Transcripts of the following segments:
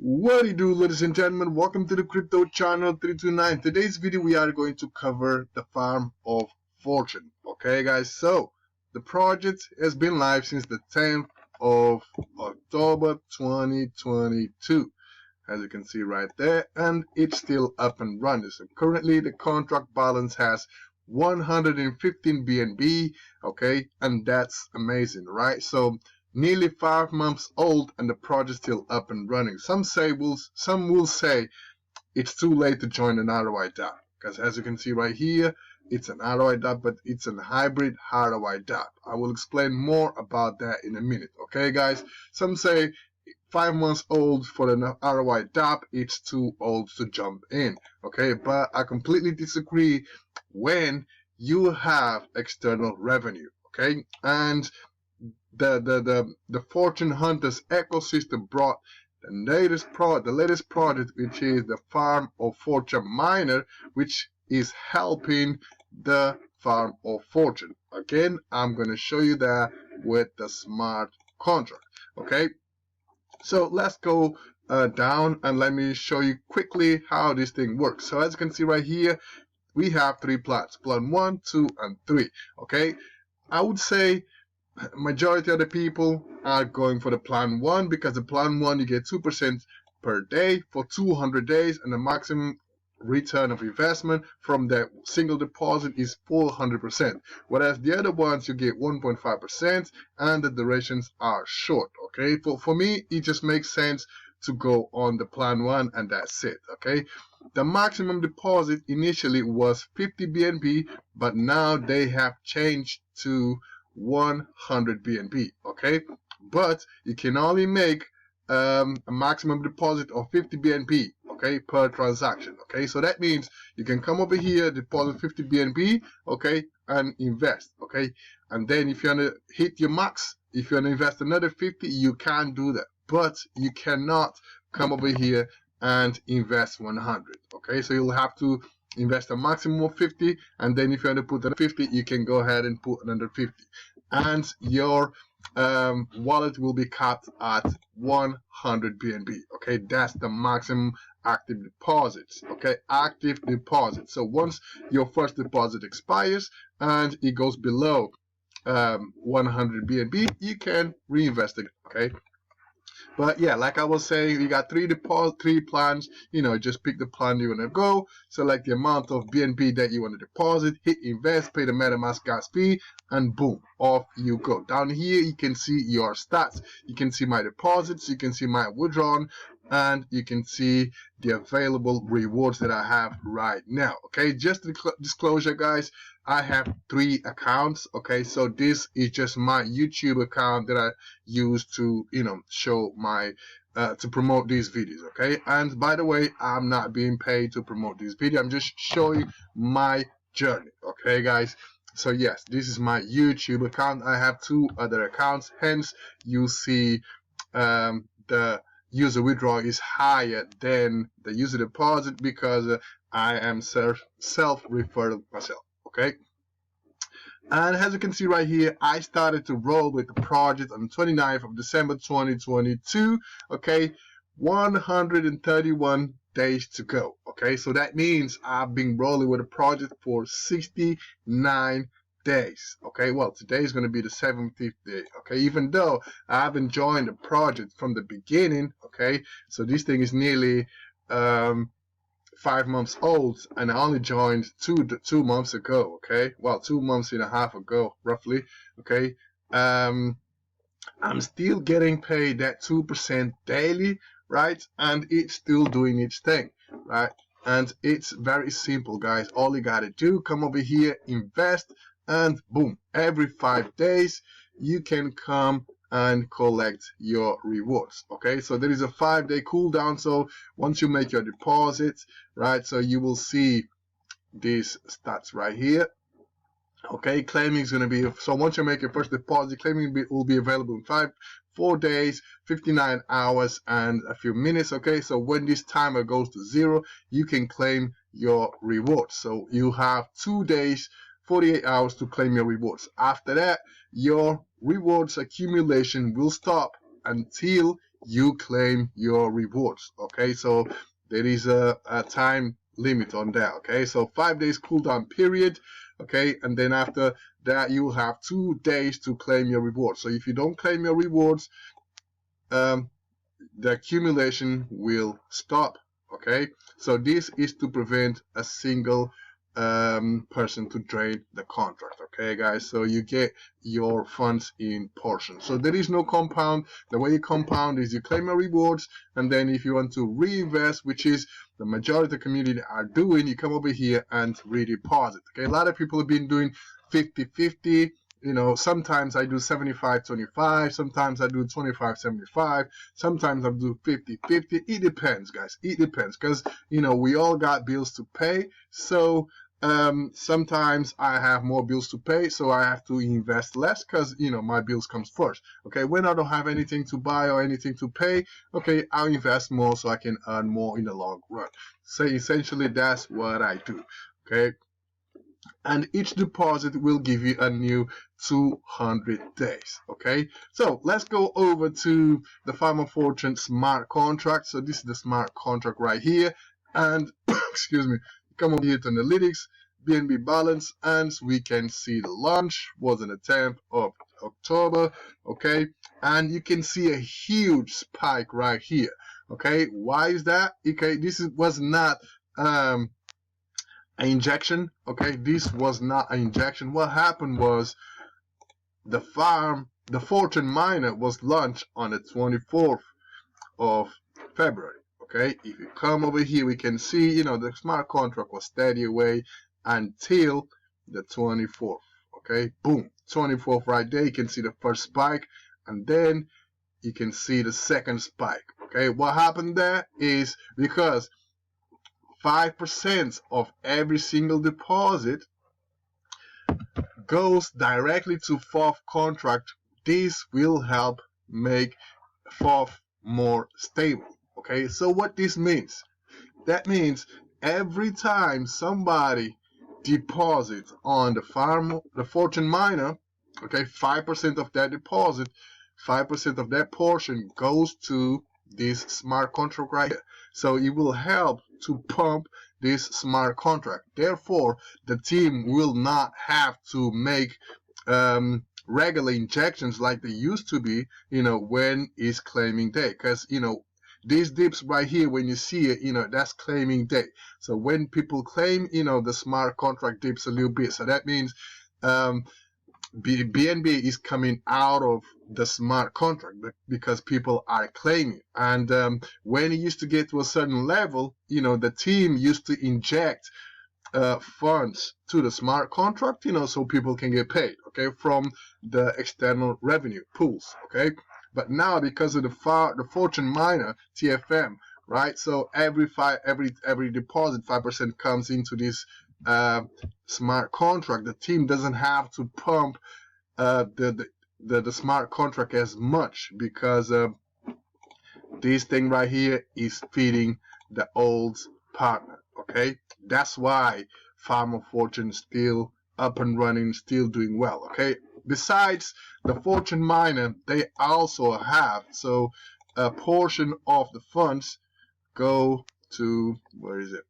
What do you do, ladies and gentlemen? Welcome to the crypto channel 329. Today's video we are going to cover the farm of fortune. Okay guys, so the project has been live since the 10th of October 2022, as you can see right there, and it's still up and running. So currently the contract balance has 115 BNB, okay, and that's amazing, right? So nearly 5 months old and the project still up and running. Some will say it's too late to join an ROI DAPP, because as you can see right here, it's an ROI DAPP, but it's a hybrid ROI DAPP. I will explain more about that in a minute. Okay guys, some say 5 months old for an ROI DAPP, it's too old to jump in. Okay, but I completely disagree when you have external revenue. Okay, and the Fortune Hunters ecosystem brought the latest project, which is the Farm of Fortune miner, which is helping the Farm of Fortune. Again, I'm going to show you that with the smart contract. Okay, so let's go down and let me show you quickly how this thing works. So as you can see right here, we have 3 plans, plan 1, 2, and 3. Okay, I would say majority of the people are going for the plan 1, because the plan 1 you get 2% per day for 200 days, and the maximum return of investment from that single deposit is 400%, whereas the other ones you get 1.5% and the durations are short. Okay, for me it just makes sense to go on the plan 1, and that's it. Okay, the maximum deposit initially was 50 BNB, but now they have changed to 100 BNB. Okay, but you can only make a maximum deposit of 50 BNB, okay, per transaction. Okay, so that means you can come over here, deposit 50 BNB, okay, and invest. Okay, and then if you want to hit your max, if you want to invest another 50, you can do that, but you cannot come over here and invest 100. Okay, so you'll have to invest a maximum of 50, and then if you want to put another 50, you can go ahead and put another 50, and your wallet will be capped at 100 BNB. Okay, that's the maximum active deposits. Okay, active deposit. So once your first deposit expires and it goes below 100 BNB, you can reinvest it. Okay, but yeah, like I was saying, you got 3 plans. You know, just pick the plan you want to go, select the amount of BNB that you want to deposit, hit invest, pay the MetaMask gas fee, and boom, off you go. Down here you can see your stats, you can see my deposits, you can see my withdrawn, and you can see the available rewards that I have right now. Okay, just disclosure guys, I have 3 accounts. Okay, so this is just my YouTube account that I use to, you know, show my to promote these videos. Okay, and by the way, I'm not being paid to promote this video, I'm just showing my journey. Okay guys, so yes, this is my YouTube account. I have 2 other accounts, hence you see the user withdrawal is higher than the user deposit, because I am self-referred myself. Okay, and as you can see right here, I started to roll with the project on the 29th of December 2022. Okay, 131 days to go. Okay, so that means I've been rolling with the project for 69 days. Okay, well, today is going to be the 70th day. Okay, even though I haven't joined the project from the beginning. Okay, so this thing is nearly 5 months old, and I only joined two months ago. Okay, well, 2 months and a half ago roughly. Okay, I'm still getting paid that 2% daily, right? And it's still doing its thing, right? And it's very simple guys, all you gotta do, come over here, invest, and boom, every 5 days you can come and collect your rewards. Okay, so there is a 5-day cooldown. So once you make your deposits, right, so you will see these stats right here. Okay, claiming is going to be, so once you make your first deposit, claiming will be available in 4 days, 59 hours, and a few minutes. Okay, so when this timer goes to 0, you can claim your rewards. So you have 2 days, 48 hours to claim your rewards. After that, your rewards accumulation will stop until you claim your rewards. Okay, so there is a time limit on that. Okay, so 5 days cooldown period. Okay, and then after that you will have 2 days to claim your rewards. So if you don't claim your rewards, the accumulation will stop. Okay, so this is to prevent a single person to drain the contract. Okay, guys, so you get your funds in portions. So there is no compound. The way you compound is you claim your rewards, and then if you want to reinvest, which is the majority of the community are doing, you come over here and redeposit. Okay, a lot of people have been doing 50-50. You know, sometimes I do 75-25, sometimes I do 25-75, sometimes I do 50-50. It depends, guys. It depends, because, you know, we all got bills to pay. So sometimes I have more bills to pay, so I have to invest less because, you know, my bills comes first. Okay, when I don't have anything to buy or anything to pay, okay, I'll invest more so I can earn more in the long run. So essentially, that's what I do. Okay. And each deposit will give you a new 200 days. Okay, so let's go over to the Farm of Fortune smart contract. So this is the smart contract right here, and excuse me, come over here to analytics, BNB balance, and we can see the launch was on the 10th of October. Okay, and you can see a huge spike right here. Okay, why is that? Okay, was not an injection. Okay, this was not an injection. What happened was the Fortune miner was launched on the 24th of February. Okay, if you come over here, we can see, you know, the smart contract was steady away until the 24th. Okay, boom, 24th right there. You can see the first spike, and then you can see the second spike. Okay, what happened there is because 5% of every single deposit goes directly to FOF contract. This will help make FOF more stable. Okay, so what this means? That means every time somebody deposits on the Fortune miner, okay, 5% of that deposit, 5% of that portion goes to this smart contract right here. So it will help to pump this smart contract. Therefore, the team will not have to make regular injections like they used to be, you know, when it's claiming day. Because, you know, these dips right here, when you see it, you know, that's claiming day. So when people claim, you know, the smart contract dips a little bit. So that means BNB is coming out of the smart contract because people are claiming. And when it used to get to a certain level, you know, the team used to inject funds to the smart contract, you know, so people can get paid, okay, from the external revenue pools, okay. But now, because of the Fortune miner TFM, right? So every deposit, 5% comes into this smart contract. The team doesn't have to pump the smart contract as much because this thing right here is feeding the old partner. Okay, that's why Farm of Fortune is still up and running, still doing well. Okay, besides the Fortune miner, they also have, so a portion of the funds go to, where is it?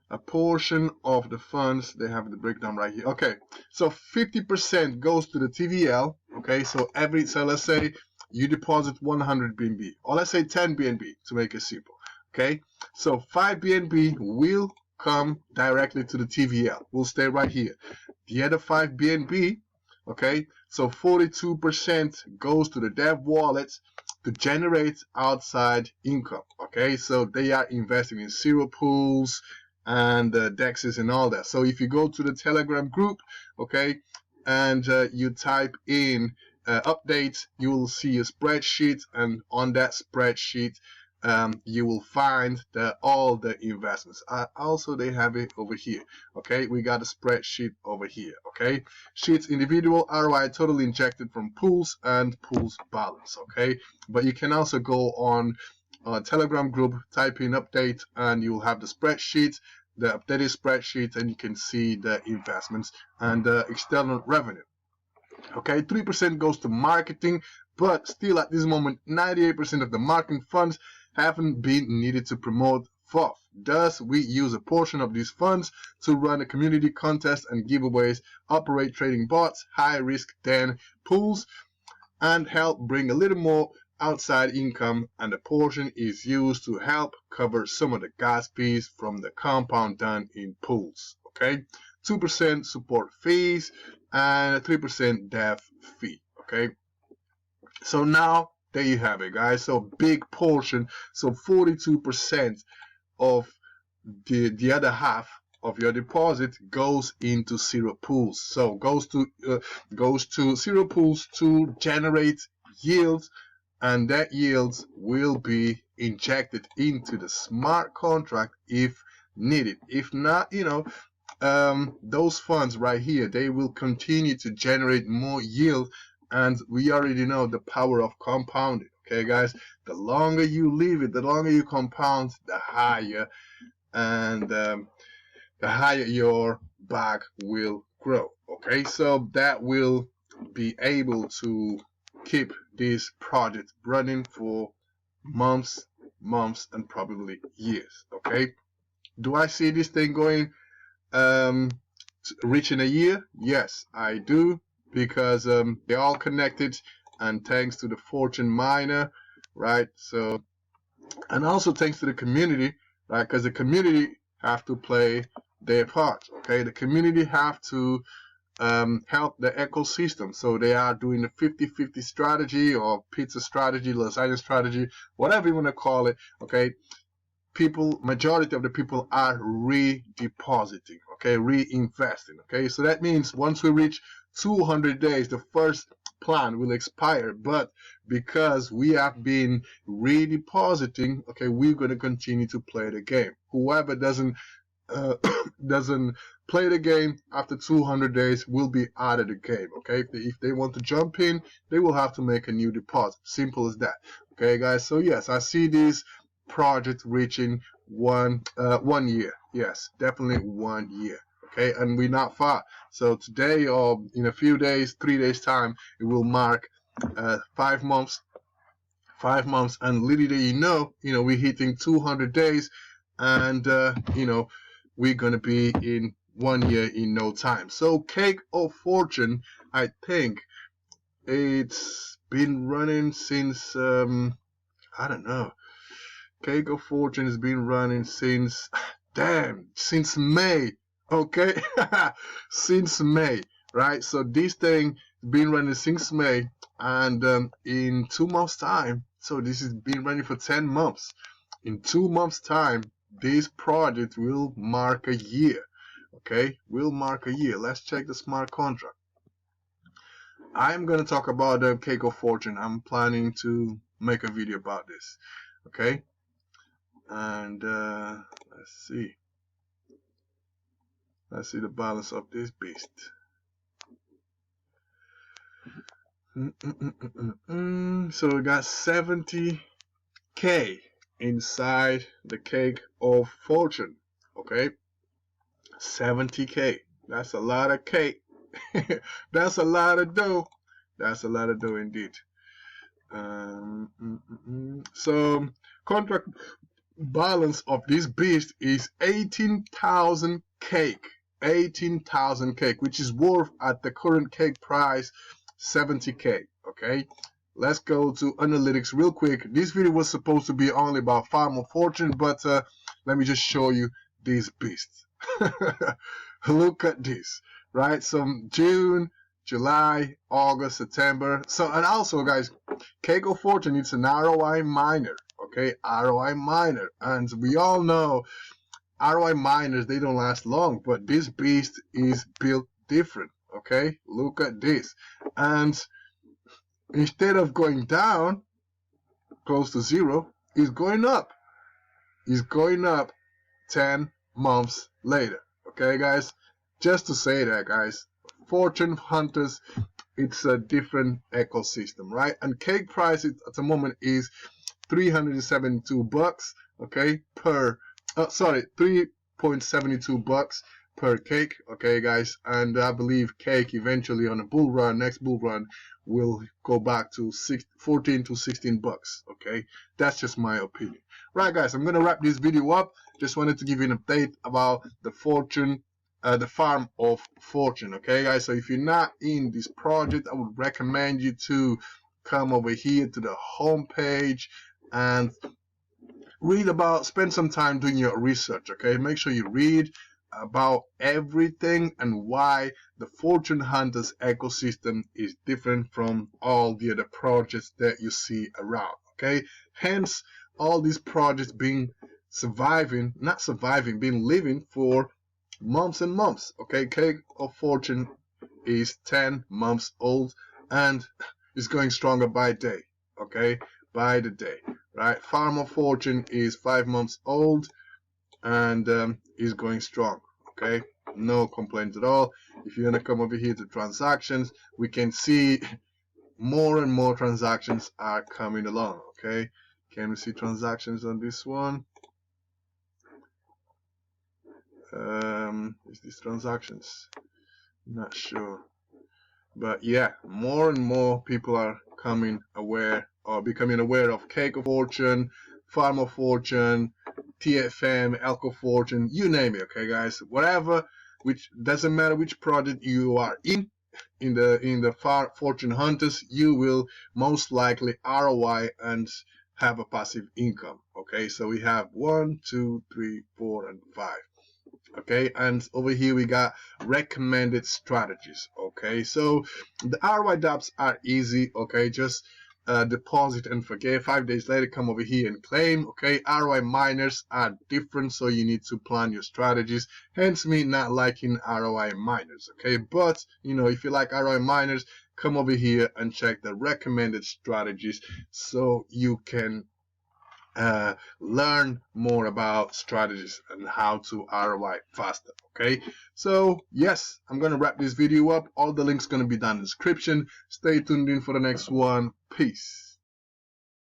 A portion of the funds, they have the breakdown right here. Okay, so 50% goes to the TVL. Okay, so let's say you deposit 100 BNB, or let's say 10 BNB to make it simple. Okay, so 5 BNB will come directly to the TVL, will stay right here. The other 5 BNB, okay, so 42% goes to the dev wallets to generate outside income. Okay, so they are investing in zero pools and DEXs and all that. So if you go to the Telegram group, okay, and you type in updates, you will see a spreadsheet, and on that spreadsheet you will find all the investments. Also, they have it over here. Okay, we got a spreadsheet over here. Okay, sheets, individual ROI total injected from pools and pools balance. Okay, but you can also go on Telegram group, type in update, and you'll have the spreadsheet, the updated spreadsheet, and you can see the investments and the external revenue. Okay, 3% goes to marketing, but still at this moment, 98% of the marketing funds haven't been needed to promote FOF. Thus, we use a portion of these funds to run a community contest and giveaways, operate trading bots, high risk than pools, and help bring a little more outside income, and a portion is used to help cover some of the gas fees from the compound done in pools. Okay, 2% support fees and 3% dev fee. Okay, so now there you have it, guys. So big portion, so 42% of the other half of your deposit goes into zero pools. So goes to zero pools to generate yields, and that yields will be injected into the smart contract if needed. If not, those funds right here, they will continue to generate more yield, and we already know the power of compounding. Okay, guys, the longer you leave it, the longer you compound, the higher your bag will grow. Okay, so that will be able to keep this project running for months, and probably years. Okay, do I see this thing going reaching a year? Yes, I do, because they're all connected, and thanks to the Fortune miner, right? So, and also thanks to the community, right? Because the community have to play their part. Okay, the community have to help the ecosystem. So they are doing the 50-50 strategy, or pizza strategy, lasagna strategy, whatever you want to call it. Okay, majority of the people are redepositing, okay, reinvesting. Okay, so that means once we reach 200 days, the first plan will expire, but because we have been redepositing, okay, we're going to continue to play the game. Whoever doesn't play the game after 200 days will be out of the game. Okay, if they want to jump in, they will have to make a new deposit. Simple as that. Okay, guys, so yes, I see this project reaching one year. Yes, definitely 1 year. Okay, and we're not far. So today, or in a few days, 3 days time, it will mark 5 months. 5 months, and little do you know, we're hitting 200 days, and we're gonna be in 1 year in no time. So Cake of Fortune, I think it's been running since I don't know. Cake of Fortune has been running since since May. Okay, since May, right? So this thing has been running since May, and in 2 months time, so this has been running for 10 months. In 2 months time, this project will mark a year. Okay, will mark a year. Let's check the smart contract. I'm gonna talk about the Cake of Fortune. I'm planning to make a video about this. Okay, and let's see the balance of this beast. So we got 70K inside the Cake of Fortune. Okay, 70K. That's a lot of cake. That's a lot of dough. That's a lot of dough indeed. So contract balance of this beast is 18,000 cake. 18,000 cake, which is worth at the current cake price 70K. Okay, let's go to analytics real quick. This video was supposed to be only about Farm of Fortune, but let me just show you these beasts. Look at this, right? So June, July, August, September. So, and also guys, Cake of Fortune, it's an ROI miner. Okay, ROI miner, and we all know ROI miners, they don't last long, but this beast is built different. Okay, look at this, and instead of going down close to zero, it's going up. It's going up 10 months later. Okay, guys, just to say that, guys, fortune hunters, it's a different ecosystem, right? And cake price at the moment is $372. Okay, per 3.72 bucks per cake, okay guys, and I believe cake eventually on a bull run, next bull run, will go back to 14 to 16 bucks, okay? That's just my opinion. Right guys, I'm gonna wrap this video up. Just wanted to give you an update about the farm of fortune, okay guys? So if you're not in this project, I would recommend you to come over here to the home page and spend some time doing your research, okay? Make sure you read about everything and why the Fortune Hunters ecosystem is different from all the other projects that you see around, okay? Hence, all these projects been living for months and months, okay? Cake of Fortune is 10 months old and is going stronger by day, okay? By the day, right? Farm of Fortune is 5 months old and is going strong, okay? No complaints at all. If you're gonna come over here to transactions, we can see more and more transactions are coming along, okay? Can we see transactions on this one? Is this transactions? Not sure. But yeah, more and more people are becoming aware of Cake of Fortune, Farm of Fortune, TFM, Elko Fortune, you name it, okay guys? Whatever, which doesn't matter which project you are in the Fortune Hunters, you will most likely ROI and have a passive income, okay? So we have 1, 2, 3, 4, and 5. Okay, and over here we got recommended strategies. Okay, so the ROI dApps are easy. Okay, just deposit and forget. 5 days later, come over here and claim. Okay, ROI miners are different, so you need to plan your strategies. Hence me not liking ROI miners. Okay, but you know, if you like ROI miners, come over here and check the recommended strategies so you can learn more about strategies and how to ROI faster. Okay, so yes, I'm gonna wrap this video up. All the links gonna be down in the description. Stay tuned in for the next one. Peace.